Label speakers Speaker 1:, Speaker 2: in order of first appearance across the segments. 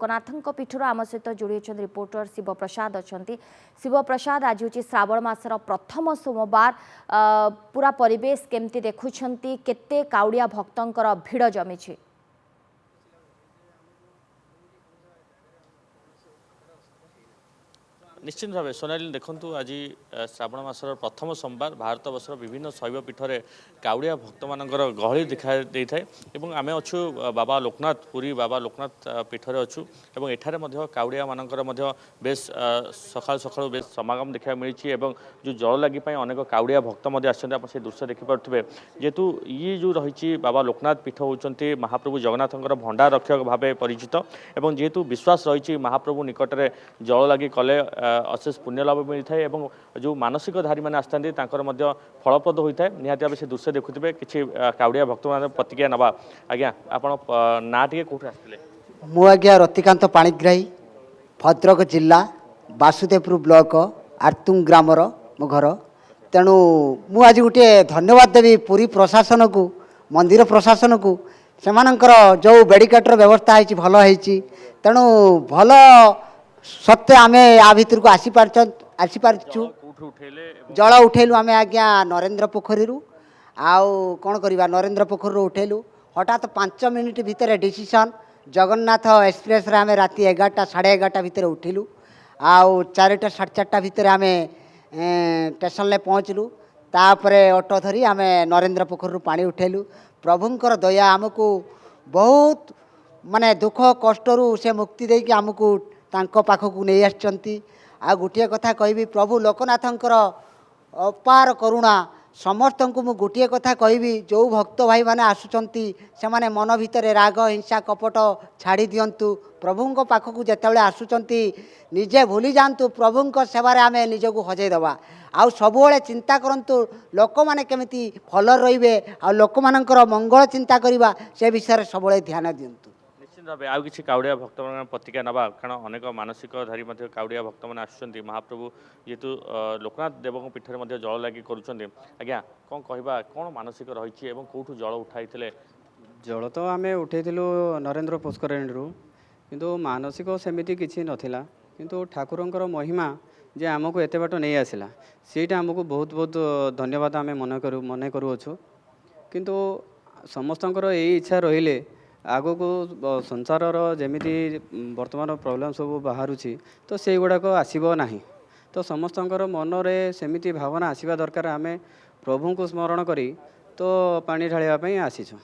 Speaker 1: लोकनाथ पीठर आम सहित जोड़ी रिपोर्टर शिव प्रसाद अच्छा शिव प्रसाद आज हूँ श्रावण मासर प्रथम सोमवार पूरा परिवेश केमती देखुं केते काउड़िया भक्तंकर भिड़ जमी।
Speaker 2: निश्चित भाव सोनाली देखु आज श्रावण मासर प्रथम सोमवार भारत वर्षर विभिन्न शैव पीठरे काउड़िया भक्त मानकर गहली देखा देता है। आम अच्छु बाबा लोकनाथ पुरी बाबा लोकनाथ पीठरे अच्छु और एठारे काउड़िया मानकर बेस सकाल सकाल बेस समागम देखा मिली जो जल लगी अनेक काउड़िया भक्त आप दृश्य देखिपे जेहेतु ये जो रही बाबा लोकनाथ पीठ होती महाप्रभु जगन्नाथ भंडार रक्षक भाव परिचित और जेहेतु विश्वास रही महाप्रभु निकटने जल लगी कले अशेष पुण्य लाभ मिलता है और जो मानसिकधारी मैंने आसता फलप्रद होता है। निहाती भाव से दृश्य देखुए किसी काउड़िया भक्त मान प्रतिक्रिया नवा आज्ञा आप ना टे कौट आसते
Speaker 3: मु आज्ञा रतिकांत पाणिग्राही भद्रक जिला वासुदेवपुर ब्लॉक आर्तुंग ग्रामर मो घर तेणु मु आज गोटे धन्यवाद देवी पुरी प्रशासन को मंदिर प्रशासन को सेमानंकर जो बेडिकेटर व्यवस्था है भल है तेणु भल सत्य आम आ भितर को आसीपारचु जल उठेलु आम आज्ञा नरेंद्र पोखरी आउ कौन करवा नरेंद्र पोखरी उठेलु हठात 5 मिनिट भितर डिसीजन जगन्नाथ एक्सप्रेस आम राति 11टा 11:30 भितर उठिलु आउ 4टा 4:30 भितर आम स्टेशन पहुँचलु तापरे ऑटो धरी आम नरेंद्र पोखरी पानी उठेलु। प्रभुंकर दया आमको बहुत माने दुख कष्टरू से मुक्ति देकी आमको तांको पाखक नहीं आसचंती। आ गोटे कथा कहबी प्रभु लोकनाथंकर अपार करुणा समस्त को मु गोटे कथा कहबी जो भक्त भाई माने आसुचंती से माने मन भितर राग हिंसा कपट छाड़ी दियंतु प्रभुंक पाखक जेतेबेले आसुचंती निजे भूली जातु प्रभुंक सेवारे आमे निजको हजै दबा आउ सबुबले चिंता करंतु लोक माने केमिति फल रहिबे आ लोक मानकर मंगल चिंता करिबा से विषय सबुबले ध्यान दियंतु।
Speaker 2: भाव आउ कि काउड़िया भक्त मान प्रतिक्रिया नवा कारण अनेक मानसिकधारी काउड़िया भक्त मैंने आसुच्च महाप्रभु जेहेतु लोकनाथ देव पीठर जल लगी करुँच आज्ञा कौन कहवा कौन मानसिक रही कौटू जल उठाई
Speaker 4: जल तो आम उठेलु नरेंद्र पुष्करणी किंतु मानसिक सेमती किसी नाला किंतु ठाकुरंकर महिमा जे आमको एत बाट नहीं आसला सीटा आमको बहुत बहुत धन्यवाद आम मन करूँ किंतु समस्तंकर यही इच्छा रहिले आग को संसार जमीती वर्तमान प्रोब्लेम सब बाहर तो से गुड़ाक आसब ना तो समस्तंकर मनरे सेमिति भावना आसवा दरकार आम प्रभु को स्मरण करी तो पानी ढालियापाई आसीचु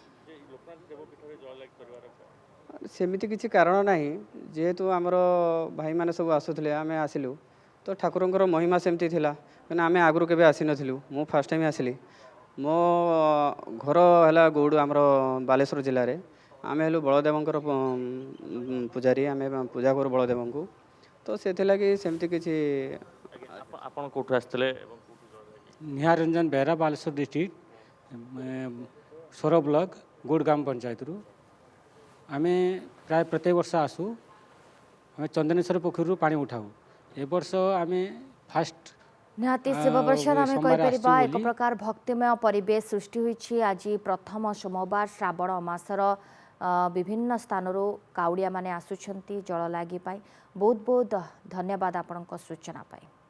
Speaker 4: सेमिति किसी कारण ना जेहेतु आमर भाई मैंने सब आसुले आम आसिलु तो ठाकुरंकर महिमा सेमती थिला कहीं आम आगु केबे आसी नथिलु मु फर्स्ट टाइम आसिली मो घर है गौड़ आमर बालेश्वर जिले में आम हेलु बलदेवंकर पूजारी आम पूजा करूँ बलदेव को तो से लगी सेमती किसी
Speaker 2: आपन कोठु आसले
Speaker 5: निहार रंजन बेहरा बालेश्वर डिस्ट्रिक्ट सोर ब्लॉक गोड़ ग्राम पंचायत रु आम प्राय प्रत्येक वर्ष आसू आम चंदनेश्वर पोखरी पानी उठाऊ ए वर्ष आम फास्ट
Speaker 1: निहाती शिव प्रसाद आम कहीपर एक प्रकार भक्तिमय परिवेश सृष्टि होईछि। आज प्रथम सोमवार श्रावण मासर विभिन्न स्थानरू काउड़िया माने आसुछंती जल लागी पाई बहुत बहुत धन्यवाद आपनक सूचना पाई।